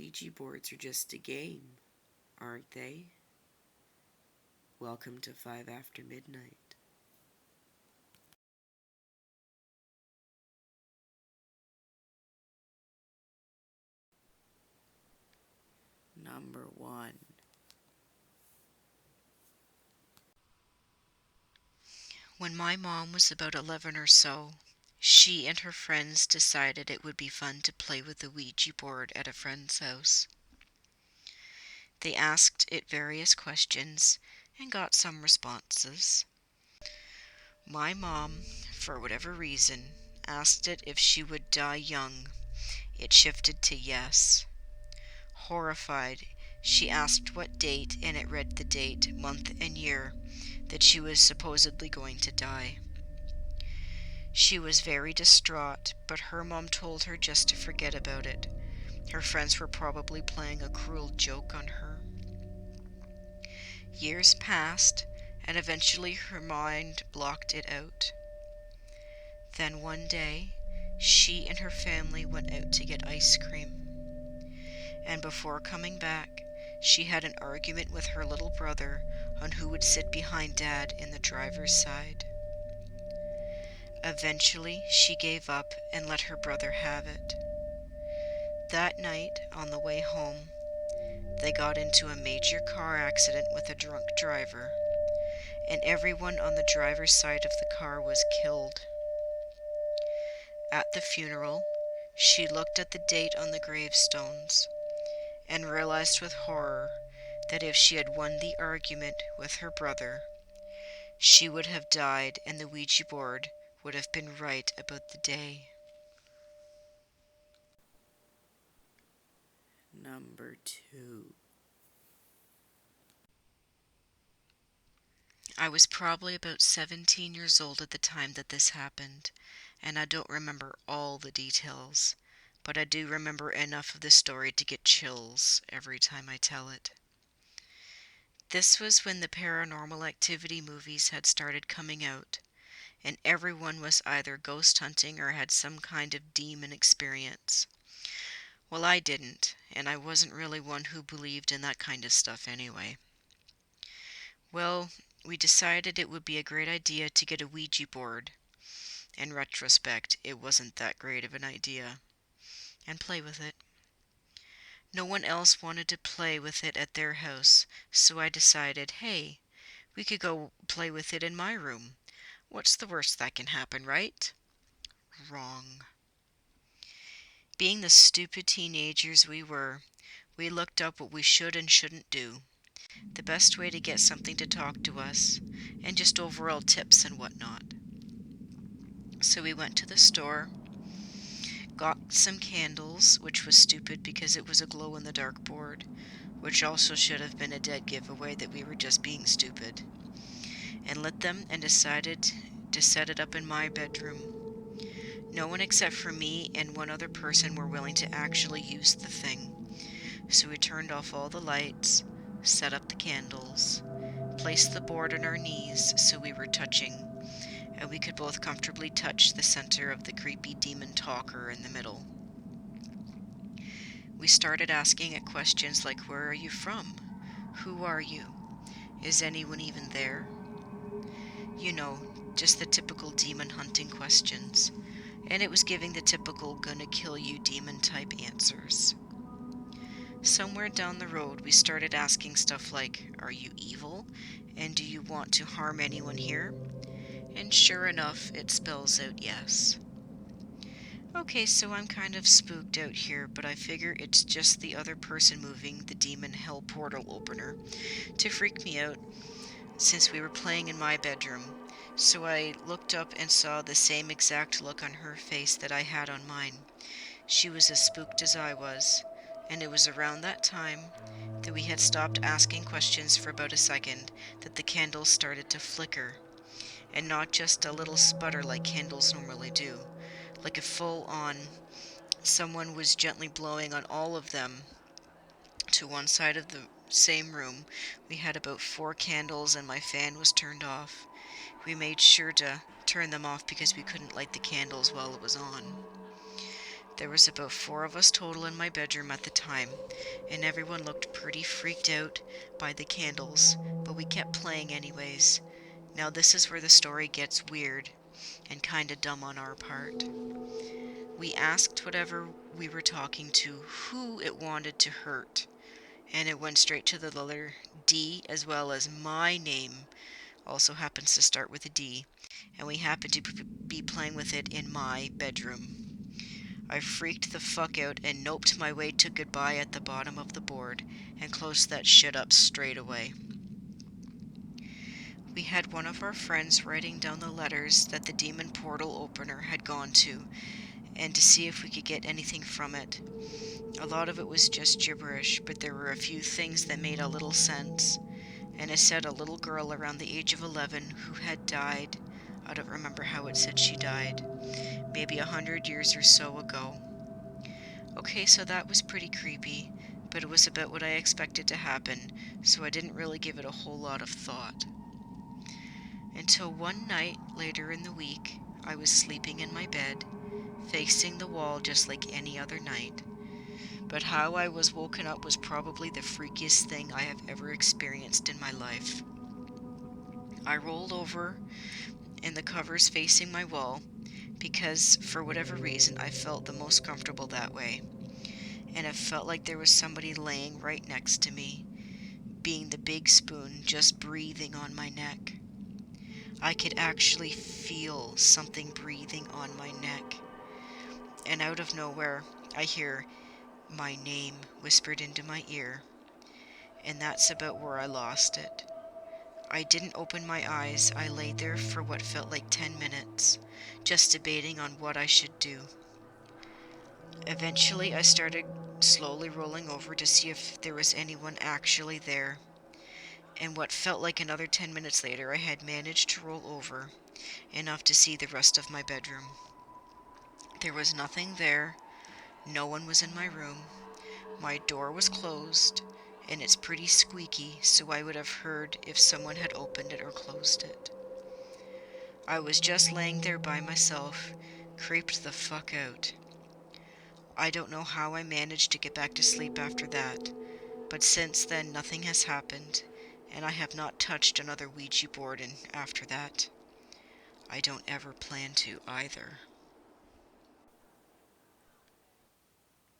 Ouija boards are just a game, aren't they? Welcome to 5 after midnight. Number 1. When my mom was about 11 or so, she and her friends decided it would be fun to play with the Ouija board at a friend's house. They asked it various questions and got some responses. My mom, for whatever reason, asked it if she would die young. It shifted to yes. Horrified, she asked what date, and it read the date, month, and year that she was supposedly going to die. She was very distraught, but her mom told her just to forget about it. Her friends were probably playing a cruel joke on her. Years passed, and eventually her mind blocked it out. Then one day, she and her family went out to get ice cream. And before coming back, she had an argument with her little brother on who would sit behind Dad in the driver's side. Eventually, she gave up and let her brother have it. That night, on the way home, they got into a major car accident with a drunk driver, and everyone on the driver's side of the car was killed. At the funeral, she looked at the date on the gravestones and realized with horror that if she had won the argument with her brother, she would have died and the Ouija board would have been right about the day. Number 2. I was probably about 17 years old at the time that this happened, and I don't remember all the details, but I do remember enough of the story to get chills every time I tell it. This was when the paranormal activity movies had started coming out, and everyone was either ghost hunting or had some kind of demon experience. Well, I didn't, and I wasn't really one who believed in that kind of stuff anyway. Well, we decided it would be a great idea to get a Ouija board. In retrospect, it wasn't that great of an idea. And play with it. No one else wanted to play with it at their house, so I decided, hey, we could go play with it in my room. What's the worst that can happen, right? Wrong. Being the stupid teenagers we were, we looked up what we should and shouldn't do, the best way to get something to talk to us, and just overall tips and whatnot. So we went to the store, got some candles, which was stupid because it was a glow-in-the-dark board, which also should have been a dead giveaway that we were just being stupid, and lit them and decided to set it up in my bedroom. No one except for me and one other person were willing to actually use the thing, so we turned off all the lights, set up the candles, placed the board on our knees so we were touching, and we could both comfortably touch the center of the creepy demon talker in the middle. We started asking it questions like, where are you from? Who are you? Is anyone even there? You know, just the typical demon hunting questions. And it was giving the typical gonna kill you demon type answers. Somewhere down the road, we started asking stuff like, are you evil? And do you want to harm anyone here? And sure enough, it spells out yes. Okay, so I'm kind of spooked out here, but I figure it's just the other person moving the demon hell portal opener to freak me out since we were playing in my bedroom. So I looked up and saw the same exact look on her face that I had on mine. She was as spooked as I was, and it was around that time that we had stopped asking questions for about a second that the candles started to flicker, and not just a little sputter like candles normally do, like a full-on someone was gently blowing on all of them to one side of the same room. We had about 4 candles and my fan was turned off. We made sure to turn them off because we couldn't light the candles while it was on. There was about 4 of us total in my bedroom at the time, and everyone looked pretty freaked out by the candles, but we kept playing anyways. Now this is where the story gets weird and kinda dumb on our part. We asked whatever we were talking to who it wanted to hurt, and it went straight to the letter D, as well as my name also happens to start with a D, and we happened to be playing with it in my bedroom. I freaked the fuck out and noped my way to goodbye at the bottom of the board and closed that shit up straight away. We had one of our friends writing down the letters that the demon portal opener had gone to, and to see if we could get anything from it. A lot of it was just gibberish, but there were a few things that made a little sense, and it said a little girl around the age of 11 who had died. I don't remember how it said she died. Maybe 100 years or so ago. Okay, so that was pretty creepy, but it was about what I expected to happen, so I didn't really give it a whole lot of thought. Until one night later in the week, I was sleeping in my bed, facing the wall just like any other night. But how I was woken up was probably the freakiest thing I have ever experienced in my life. I rolled over in the covers facing my wall because, for whatever reason, I felt the most comfortable that way. And it felt like there was somebody laying right next to me, being the big spoon just breathing on my neck. I could actually feel something breathing on my neck. And out of nowhere, I hear my name whispered into my ear. And that's about where I lost it. I didn't open my eyes. I lay there for what felt like 10 minutes, just debating on what I should do. Eventually, I started slowly rolling over to see if there was anyone actually there. And what felt like another 10 minutes later, I had managed to roll over enough to see the rest of my bedroom. There was nothing there. No one was in my room. My door was closed, and it's pretty squeaky, so I would have heard if someone had opened it or closed it. I was just laying there by myself, creeped the fuck out. I don't know how I managed to get back to sleep after that, but since then nothing has happened, and I have not touched another Ouija board after that. I don't ever plan to either.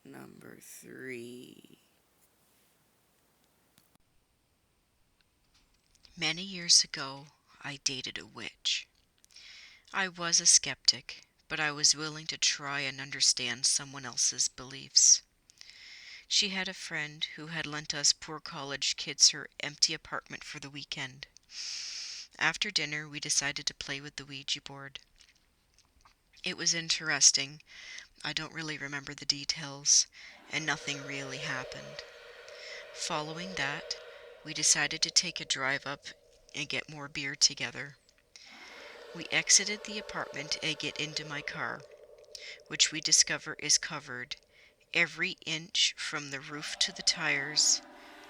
Number 3. Many years ago, I dated a witch. I was a skeptic, but I was willing to try and understand someone else's beliefs. She had a friend who had lent us poor college kids her empty apartment for the weekend. After dinner, we decided to play with the Ouija board. It was interesting. I don't really remember the details, and nothing really happened. Following that, we decided to take a drive up and get more beer together. We exited the apartment and get into my car, which we discover is covered. Every inch from the roof to the tires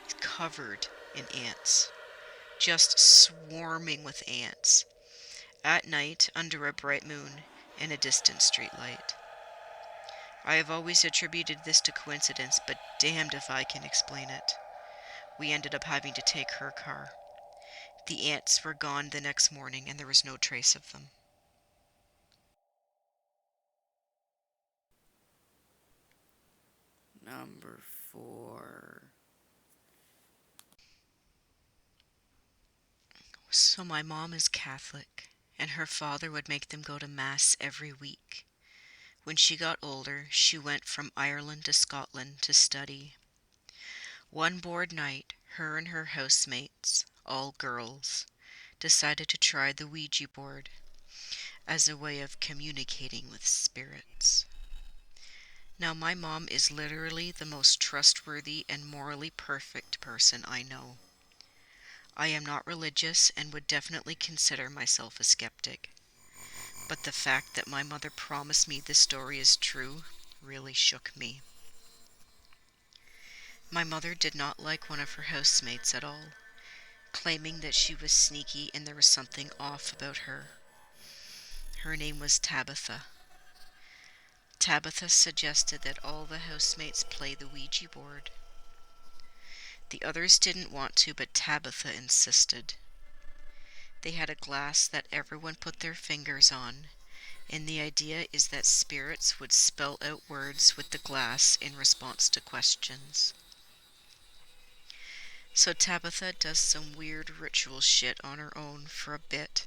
is covered in ants, just swarming with ants, at night under a bright moon and a distant street light. I have always attributed this to coincidence, but damned if I can explain it. We ended up having to take her car. The ants were gone the next morning and there was no trace of them. Number 4. So my mom is Catholic, and her father would make them go to Mass every week. When she got older, she went from Ireland to Scotland to study. One bored night, her and her housemates, all girls, decided to try the Ouija board as a way of communicating with spirits. Now, my mom is literally the most trustworthy and morally perfect person I know. I am not religious and would definitely consider myself a skeptic. But the fact that my mother promised me this story is true really shook me. My mother did not like one of her housemates at all, claiming that she was sneaky and there was something off about her. Her name was Tabitha. Tabitha suggested that all the housemates play the Ouija board. The others didn't want to, but Tabitha insisted. They had a glass that everyone put their fingers on, and the idea is that spirits would spell out words with the glass in response to questions. So Tabitha does some weird ritual shit on her own for a bit,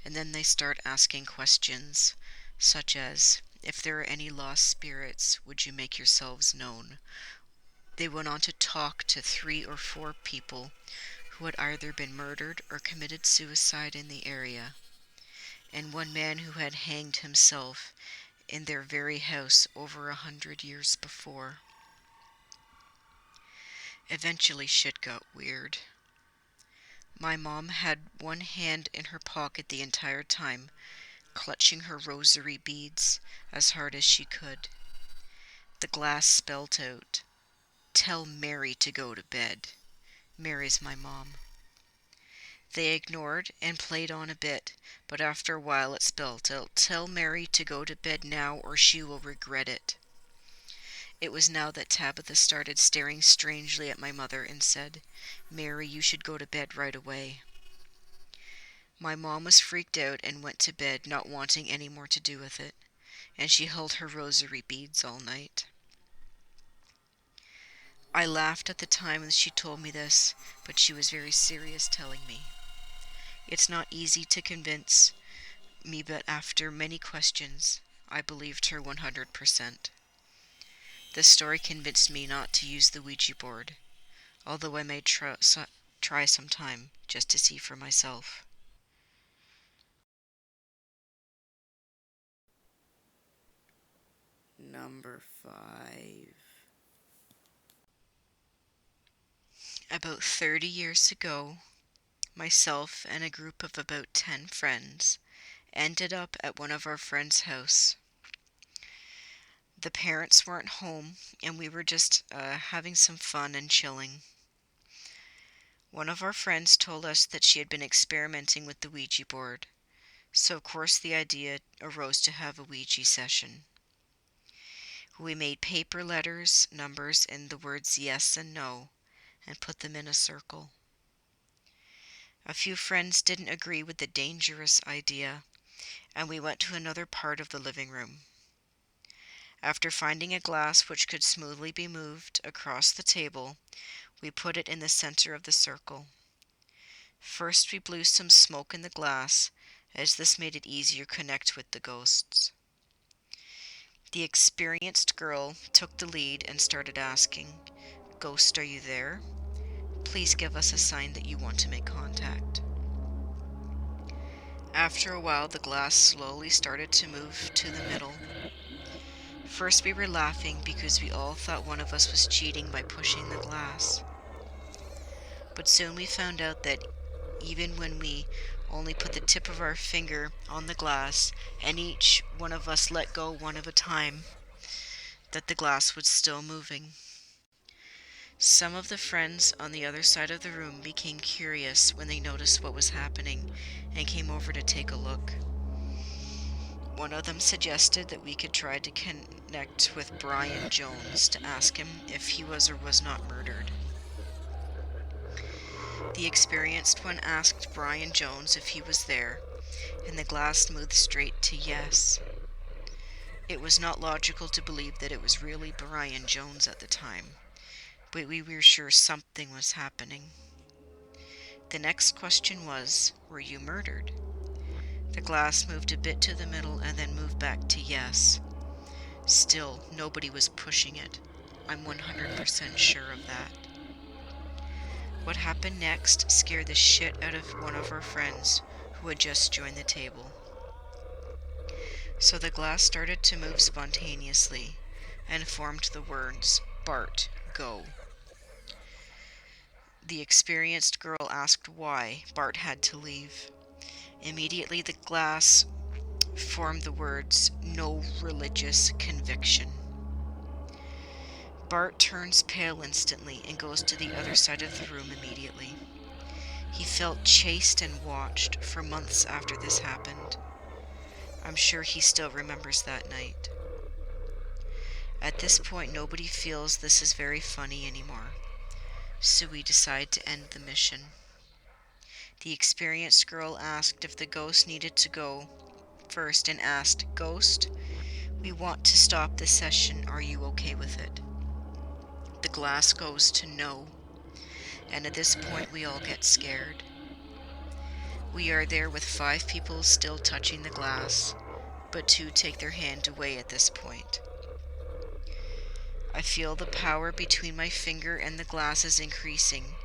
and then they start asking questions, such as, if there are any lost spirits, would you make yourselves known? They went on to talk to 3 or 4 people who had either been murdered or committed suicide in the area, and one man who had hanged himself in their very house over 100 years before. Eventually shit got weird. My mom had one hand in her pocket the entire time, clutching her rosary beads as hard as she could. The glass spelled out, "Tell Mary to go to bed." Mary's my mom. They ignored and played on a bit, but after a while it spelled out, "Tell Mary to go to bed now or she will regret it." It was now that Tabitha started staring strangely at my mother and said, "Mary, you should go to bed right away." My mom was freaked out and went to bed, not wanting any more to do with it, and she held her rosary beads all night. I laughed at the time when she told me this, but she was very serious telling me. It's not easy to convince me, but after many questions, I believed her 100%. This story convinced me not to use the Ouija board, although I may try sometime just to see for myself. Number 5. About 30 years ago, myself and a group of about 10 friends ended up at one of our friends' house. The parents weren't home, and we were just having some fun and chilling. One of our friends told us that she had been experimenting with the Ouija board, so of course the idea arose to have a Ouija session. We made paper letters, numbers, and the words yes and no, and put them in a circle. A few friends didn't agree with the dangerous idea, and we went to another part of the living room. After finding a glass which could smoothly be moved across the table, we put it in the center of the circle. First we blew some smoke in the glass, as this made it easier to connect with the ghosts. The experienced girl took the lead and started asking, "Ghost, are you there? Please give us a sign that you want to make contact." After a while, the glass slowly started to move to the middle. First we were laughing because we all thought one of us was cheating by pushing the glass. But soon we found out that even when we only put the tip of our finger on the glass and each one of us let go one at a time, that the glass was still moving. Some of the friends on the other side of the room became curious when they noticed what was happening and came over to take a look. One of them suggested that we could try to connect with Brian Jones to ask him if he was or was not murdered. The experienced one asked Brian Jones if he was there, and the glass moved straight to yes. It was not logical to believe that it was really Brian Jones at the time, but we were sure something was happening. The next question was, "Were you murdered?" The glass moved a bit to the middle and then moved back to yes. Still, nobody was pushing it. I'm 100% sure of that. What happened next scared the shit out of one of our friends who had just joined the table. So the glass started to move spontaneously and formed the words, "Bart, go." The experienced girl asked why Bart had to leave. Immediately the glass formed the words, "No religious conviction." Bart turns pale instantly and goes to the other side of the room immediately. He felt chased and watched for months after this happened. I'm sure he still remembers that night. At this point, nobody feels this is very funny anymore, so we decide to end the mission. The experienced girl asked if the ghost needed to go first and asked, "Ghost, we want to stop this session. Are you okay with it?" The glass goes to no, and at this point we all get scared. We are there with 5 people still touching the glass, but 2 take their hand away at this point. I feel the power between my finger and the glass is increasing,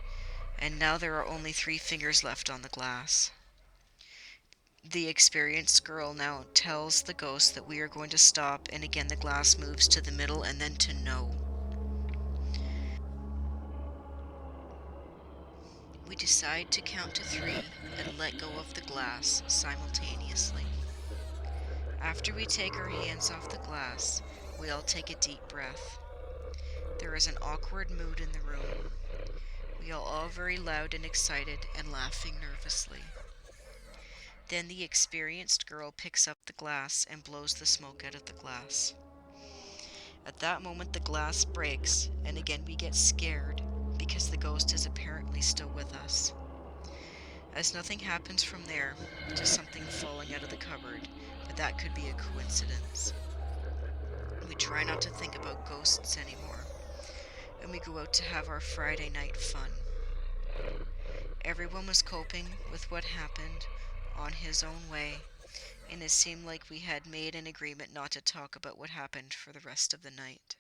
and now there are only 3 fingers left on the glass. The experienced girl now tells the ghost that we are going to stop, and again the glass moves to the middle and then to no. We decide to count to 3 and let go of the glass simultaneously. After we take our hands off the glass, we all take a deep breath. There is an awkward mood in the room. We are all very loud and excited and laughing nervously. Then the experienced girl picks up the glass and blows the smoke out of the glass. At that moment, the glass breaks, and again we get scared because the ghost is apparently still with us. As nothing happens from there, just something falling out of the cupboard, but that could be a coincidence. We try not to think about ghosts anymore, and we go out to have our Friday night fun. Everyone was coping with what happened on his own way, and it seemed like we had made an agreement not to talk about what happened for the rest of the night.